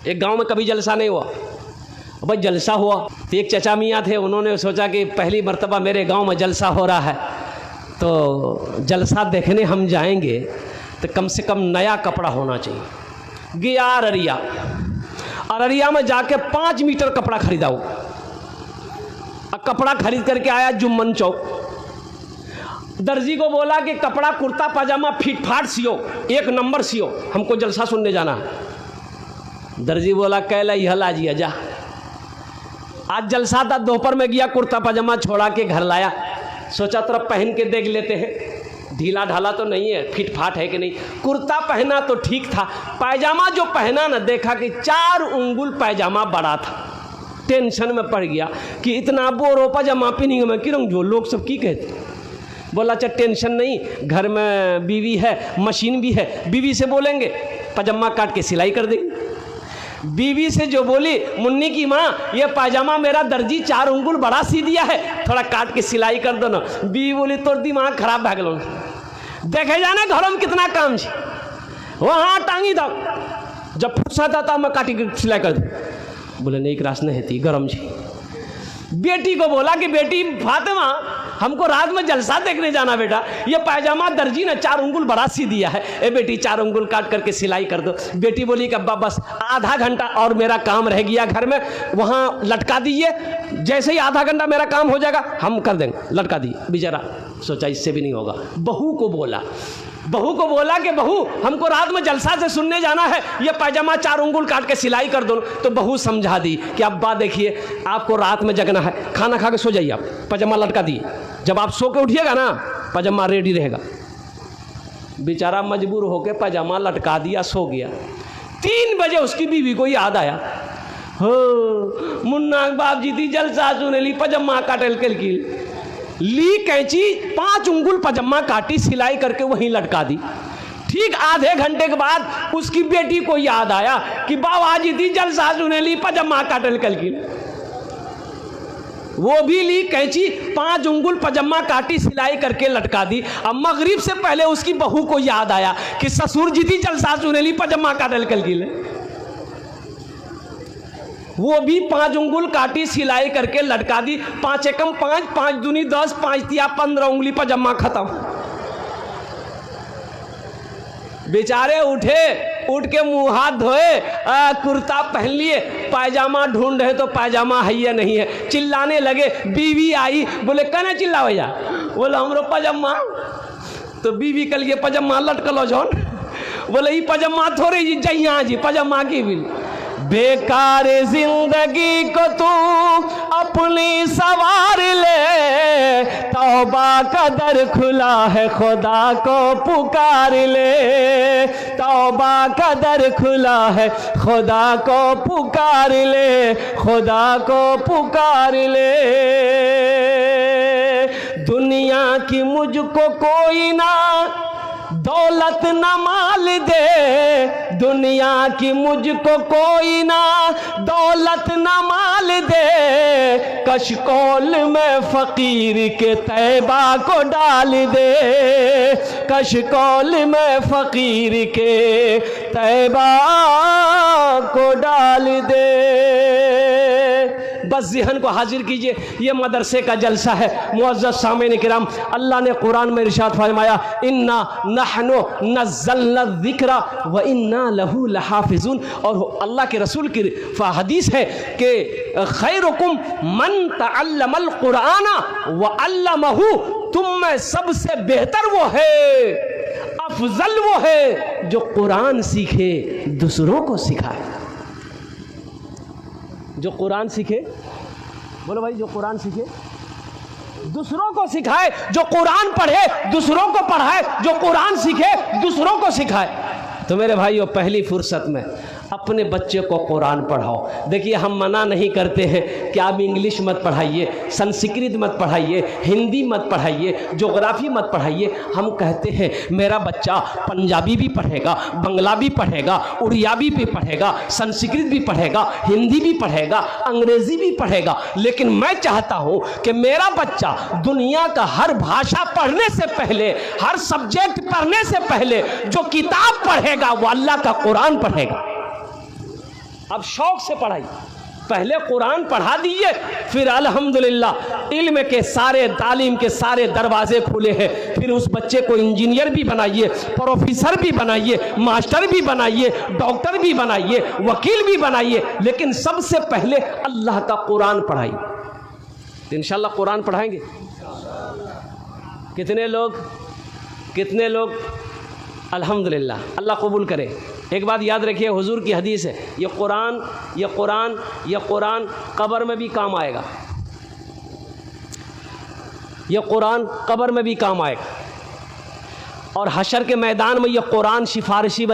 एक गांव में कभी जलसा नहीं हुआ। भाई जलसा हुआ तो एक चचा मियाँ थे, उन्होंने सोचा कि पहली मर्तबा मेरे गांव में जलसा हो रहा है, तो जलसा देखने हम जाएंगे तो कम से कम नया कपड़ा होना चाहिए। गया अररिया, अररिया में जाके 5 मीटर कपड़ा खरीदा वो। अब कपड़ा खरीद करके आया जुम्मन चौक, दर्जी को बोला कि कपड़ा कुर्ता पाजामा फिट फाट सियो, 1 नंबर सियो, हमको जलसा सुनने जाना है। दर्जी बोला कैला यह लाजिया जा। आज जलसा था, दोपहर में गया, कुर्ता पाजामा छोड़ा के घर लाया, सोचा तरफ पहन के देख लेते हैं, ढीला ढाला तो नहीं है, फिट फाट है कि नहीं। कुर्ता पहना तो ठीक था, पायजामा जो पहना ना, देखा कि 4 उंगुल पायजामा बड़ा था। टेंशन में पड़ गया कि इतना बोरो पाजामा पहनेंगे मैं किरंग जो लोग सब की कहते। बोला अच्छा टेंशन नहीं, घर में बीवी है, मशीन भी है, बीवी से बोलेंगे पाजामा काट के सिलाई कर देंगे। बीवी से जो बोली, मुन्नी की माँ ये पाजामा मेरा दर्जी 4 उंगुल बड़ा सी दिया है, थोड़ा काट के सिलाई कर दो ना। बीवी बोली तोर दिमाग खराब भाग लो, देखे जाने घरों में कितना काम है, वहाँ टांगी दो, जब फुर्सत आता मैं काटी के सिलाई कर दूँ। बोले नहीं, एक रास नहीं है गरम जी। बेटी को बोला कि बेटी फातिमा हमको रात में जलसा देखने जाना बेटा, ये पायजामा दर्जी ने 4 उंगुल बड़ा सी दिया है, ए बेटी 4 उंगुल काट करके सिलाई कर दो। बेटी बोली कि अब्बा बस आधा घंटा और मेरा काम रह गया घर में, वहाँ लटका दीजिए, जैसे ही आधा घंटा मेरा काम हो जाएगा हम कर देंगे, लटका दिए। बेचारा सोचा इससे भी नहीं होगा, बहू को बोला कि बहू हमको रात में जलसा से सुनने जाना है, ये पायजामा 4 उंगुल काट के सिलाई कर दो। तो बहू समझा दी कि अब्बा देखिए आपको रात में जगना है, खाना खा के सो जाइए, आप पायजामा लटका दिए, जब आप सो के उठिएगा ना पायजामा रेडी रहेगा। बेचारा मजबूर होकर पायजामा लटका दिया, सो गया। 3 बजे उसकी बीवी को याद आया, हो मुन्ना बाप जी थी जलसा सुने ली, पायजामा काटल के ली कैंची 5 उंगुल पजामा काटी, सिलाई करके वहीं लटका दी। ठीक आधे घंटे के बाद उसकी बेटी को याद आया कि बाबा जी थी जलसा सुने ली, पजामा काटल कल की। वो भी ली कैंची 5 उंगुल पजामा काटी, सिलाई करके लटका दी। अब मगरिब से पहले उसकी बहू को याद आया कि ससुर जी थी जलसा सुने ली, पजामा काटल कल की। वो भी 5 उंगुल काटी, सिलाई करके लटका दी। 5 एकम 5, 5 दूनी 10, 5 तिया 15 उंगली पजामा खत्म। बेचारे उठ के मुंह हाथ धोए, कुर्ता पहन लिए, पायजामा ढूंढ रहे तो पायजामा है या नहीं है। चिल्लाने लगे, बीवी आई, बोले कहना चिल्ला भैया, बोले हमरो पजामा। तो बीवी कल ये पजामा लटकलो जौन, बोले ये पजामा थोड़ी जी जइया जी, पजामा की बिल। बेकार जिंदगी को तू अपनी सवार ले, तौबा का दर खुला है खुदा को पुकार ले, तौबा का दर खुला है खुदा को पुकार ले, खुदा को पुकार ले। दुनिया की मुझको कोई ना दौलत न माल दे, दुनिया की मुझको कोई ना दौलत न माल दे, कशकोल में फकीर के तैबा को डाल दे, कशकोल में फकीर के तैबा को डाल दे। बस ज़हन को हाजिर कीजिए, ये मदरसे का जलसा है। मुअज़्ज़ज़ सामीन किराम, अल्लाह ने कुरान में इरशाद फरमाया, इन्ना नहनु नज़्ज़लना ज़िक्रा व इन्ना लहू लहाफ़िज़ून। और अल्लाह के रसूल की हदीस है कि खैरुकुम मन तअल्लमल कुराना व अल्लमहु, तुम में सबसे बेहतर वो है, अफजल वो है जो कुरान सीखे दूसरों को सिखाए। जो कुरान सीखे, बोलो भाई, जो कुरान सीखे दूसरों को सिखाए, जो कुरान पढ़े दूसरों को पढ़ाए, जो कुरान सीखे दूसरों को सिखाए। तो मेरे भाइयों, पहली फुर्सत में अपने बच्चे को कुरान पढ़ाओ। देखिए, हम मना नहीं करते हैं कि आप इंग्लिश मत पढ़ाइए, संस्कृत मत पढ़ाइए, हिंदी मत पढ़ाइए, ज्योग्राफी मत पढ़ाइए। हम कहते हैं मेरा बच्चा पंजाबी भी पढ़ेगा, बंगला भी पढ़ेगा, उड़िया भी पढ़ेगा, संस्कृत भी पढ़ेगा, हिंदी भी पढ़ेगा, अंग्रेजी भी पढ़ेगा। लेकिन मैं चाहता हूँ कि मेरा बच्चा दुनिया का हर भाषा पढ़ने से पहले, हर सब्जेक्ट पढ़ने से पहले जो किताब पढ़ेगा वो अल्लाह का कुरान पढ़ेगा। अब शौक़ से पढ़ाई, पहले कुरान पढ़ा दीजिए, फिर अल्हम्दुलिल्लाह इल्म के सारे, तालीम के सारे दरवाजे खुले हैं। फिर उस बच्चे को इंजीनियर भी बनाइए, प्रोफेसर भी बनाइए, मास्टर भी बनाइए, डॉक्टर भी बनाइए, वकील भी बनाइए, लेकिन सबसे पहले अल्लाह का कुरान पढ़ाइए। तो इंशाअल्लाह कुरान पढ़ाएंगे। कितने लोग अल्हम्दुलिल्लाह, अल्लाह कबूल करे। एक बात याद रखिए, हुजूर की हदीस है, ये कुरान कब्र में भी काम आएगा, ये कुरान कब्र में भी काम आएगा, और हशर के मैदान में ये कुरान सिफारिशी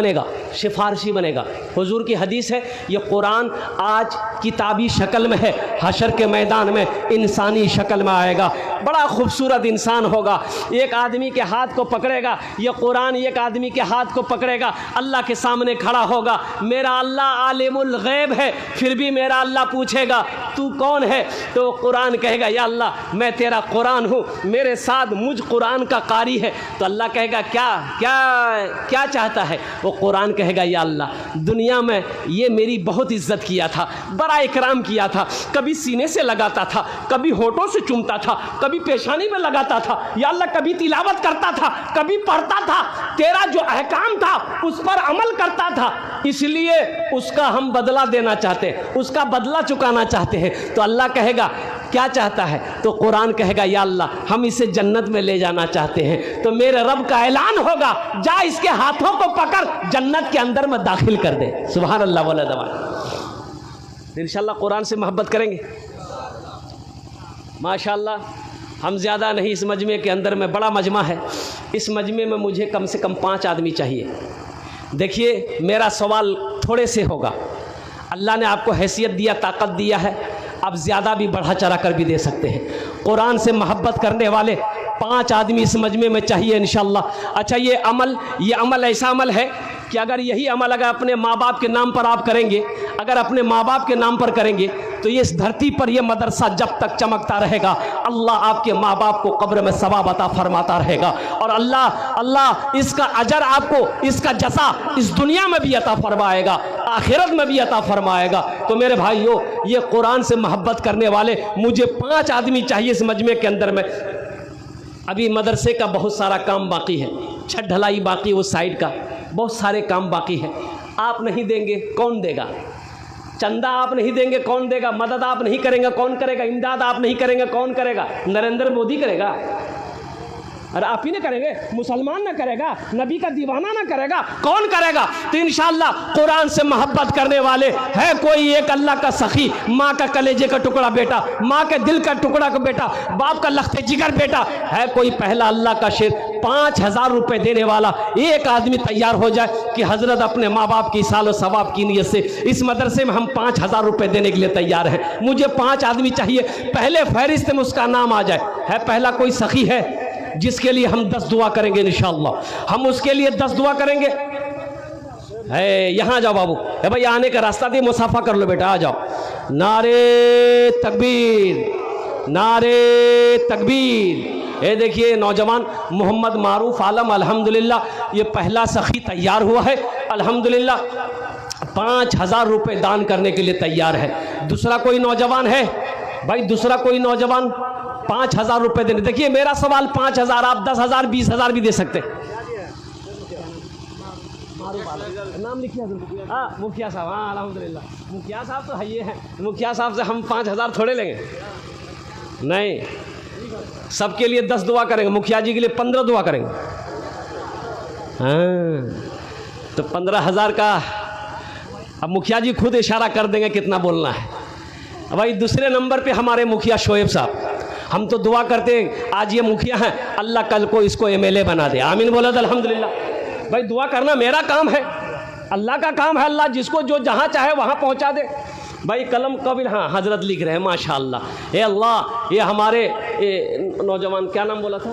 बनेगा। हुजूर की हदीस है, ये कुरान आज किताबी शक्ल में है, हशर के मैदान में इंसानी शक्ल में आएगा। बड़ा खूबसूरत इंसान होगा, एक आदमी के हाथ को पकड़ेगा, ये कुरान एक आदमी के हाथ को पकड़ेगा, अल्लाह के सामने खड़ा होगा। मेरा अल्लाह आलिमुल गैब है, फिर भी मेरा अल्लाह पूछेगा तू कौन है? तो कुरान कहेगा या अल्लाह मैं तेरा कुरान हूँ, मेरे साथ मुझ कुरान का कारी है। तो अल्लाह कहेगा क्या चाहता है? वो कुरान कहेगा या अल्लाह दुनिया में ये मेरी बहुत इज्जत किया था, बड़ा इकराम किया था, कभी सीने से लगाता था, कभी होठों से चूमता था, कभी पेशानी में लगाता था, या अल्लाह कभी तिलावत करता था, कभी पढ़ता था, तेरा जो अहकाम था उस पर अमल करता था, इसलिए उसका हम बदला देना चाहते हैं, उसका बदला चुकाना चाहते हैं। तो अल्लाह कहेगा क्या चाहता है? तो कुरान कहेगा या अल्लाह हम इसे जन्नत में ले जाना चाहते हैं। तो मेरे रब का ऐलान होगा जा इसके हाथों को पकड़ जन्नत के अंदर में दाखिल कर दे। सुभान अल्लाह वाला दवा। इंशाअल्लाह कुरान से मोहब्बत करेंगे माशाअल्लाह। हम ज़्यादा नहीं, इस मजमे के अंदर में बड़ा मजमा है, इस मजमे में मुझे कम से कम 5 आदमी चाहिए। देखिए मेरा सवाल थोड़े से होगा, अल्लाह ने आपको हैसियत दिया, ताकत दिया है, आप ज़्यादा भी बढ़ा चढ़ा कर भी दे सकते हैं। कुरान से मोहब्बत करने वाले 5 आदमी इस मजमे में चाहिए इंशाअल्लाह। अच्छा ये अमल ऐसा अमल है कि अगर यही अमल अगर अपने माँ बाप के नाम पर आप करेंगे, अगर अपने माँ बाप के नाम पर करेंगे, तो ये इस धरती पर ये मदरसा जब तक चमकता रहेगा, अल्लाह आपके माँ बाप को कब्र में सवाब अता फरमाता रहेगा, और अल्लाह इसका अजर आपको, इसका जज़ा इस दुनिया में भी अता फरमाएगा, आखिरत में भी अता फरमाएगा। तो मेरे भाइयों, ये कुरान से मोहब्बत करने वाले मुझे 5 आदमी चाहिए इस मजमे के अंदर में। अभी मदरसे का बहुत सारा काम बाकी है, छत ढलाई बाकी, उस साइड का बहुत सारे काम बाकी है। आप नहीं देंगे कौन देगा? चंदा आप नहीं देंगे कौन देगा? मदद आप नहीं करेंगे कौन करेगा? इमदाद आप नहीं करेंगे कौन करेगा? नरेंद्र मोदी करेगा? अरे आप ही ना करेंगे? मुसलमान ना करेगा? नबी का दीवाना ना करेगा? कौन करेगा? तो इंशाअल्लाह कुरान से मोहब्बत करने वाले है कोई एक अल्लाह का सखी, माँ का कलेजे का टुकड़ा बेटा, माँ के दिल का टुकड़ा का बेटा, बाप का लख्ते जिगर बेटा, है कोई पहला अल्लाह का शेर 5000 रुपये देने वाला एक आदमी तैयार हो जाए कि हजरत अपने माँ बाप की साल सवाब की नीयत से इस मदरसे में हम 5000 रुपये देने के लिए तैयार हैं। मुझे 5 आदमी चाहिए, पहले फहरिस्त में उसका नाम आ जाए। है पहला कोई सखी है जिसके लिए हम 10 दुआ करेंगे इंशाअल्लाह, हम उसके लिए 10 दुआ करेंगे। है यहाँ जाओ बाबू, है भाई आने का रास्ता दे, मुसाफा कर लो बेटा, आ जाओ। नारे तकबीर, नारे तकबीर। ये देखिए नौजवान मोहम्मद मारूफ आलम अल्हम्दुलिल्लाह ये पहला सखी तैयार हुआ है अल्हम्दुलिल्लाह, 5000 रुपये दान करने के लिए तैयार है। दूसरा कोई नौजवान है भाई? दूसरा कोई नौजवान 5000 रुपये देने? देखिए मेरा सवाल 5000, आप 10,000 20,000 भी दे सकते। नाम लिखिए हाँ, मुखिया साहब। हाँ अल्हम्दुलिल्लाह मुखिया साहब तो है, ये हैं मुखिया साहब से हम 5000 थोड़े लेंगे, नहीं, सबके लिए 10 दुआ करेंगे, मुखिया जी के लिए 15 दुआ करेंगे। हाँ तो 15,000 का अब मुखिया जी खुद इशारा कर देंगे कितना बोलना है। भाई दूसरे नंबर पे हमारे मुखिया शोएब साहब, हम तो दुआ करते हैं आज ये मुखिया हैं, अल्लाह कल को इसको MLA बना दे। आमीन बोला तो अल्हम्दुलिल्लाह। भाई दुआ करना मेरा काम है, अल्लाह का काम है, अल्लाह जिसको जो जहाँ चाहे वहाँ पहुँचा दे। भाई कलम कबिल, हाँ हजरत लिख रहे हैं माशाअल्लाह। हे अल्लाह, ये हमारे नौजवान क्या नाम बोला था?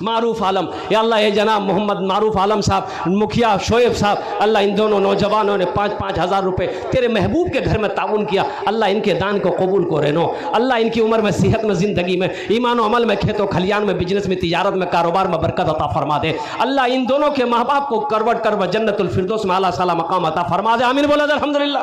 मारूफ आलम, या अल्लाह ये जनाब मोहम्मद मारूफ आलम साहब, मुखिया शोएब साहब, अल्लाह इन दोनों नौजवानों ने 5-5 हज़ार रुपये तेरे महबूब के घर में ताउन किया, अल्लाह इनके दान को कबूल को रहनो, अल्लाह इनकी उम्र में, सेहत में, ज़िंदगी में, ईमान अमल में, खेतों खलियान में, बिजनेस में, तिजारत में, कारोबार में बरकत अता फरमा दे। अल्लाह इन दोनों के माँ बाप को करवट कर जन्नतुल फिरदौस में आला साला मकाम अता फरमा दे। आमीन बोला अल्हम्दुलिल्लाह।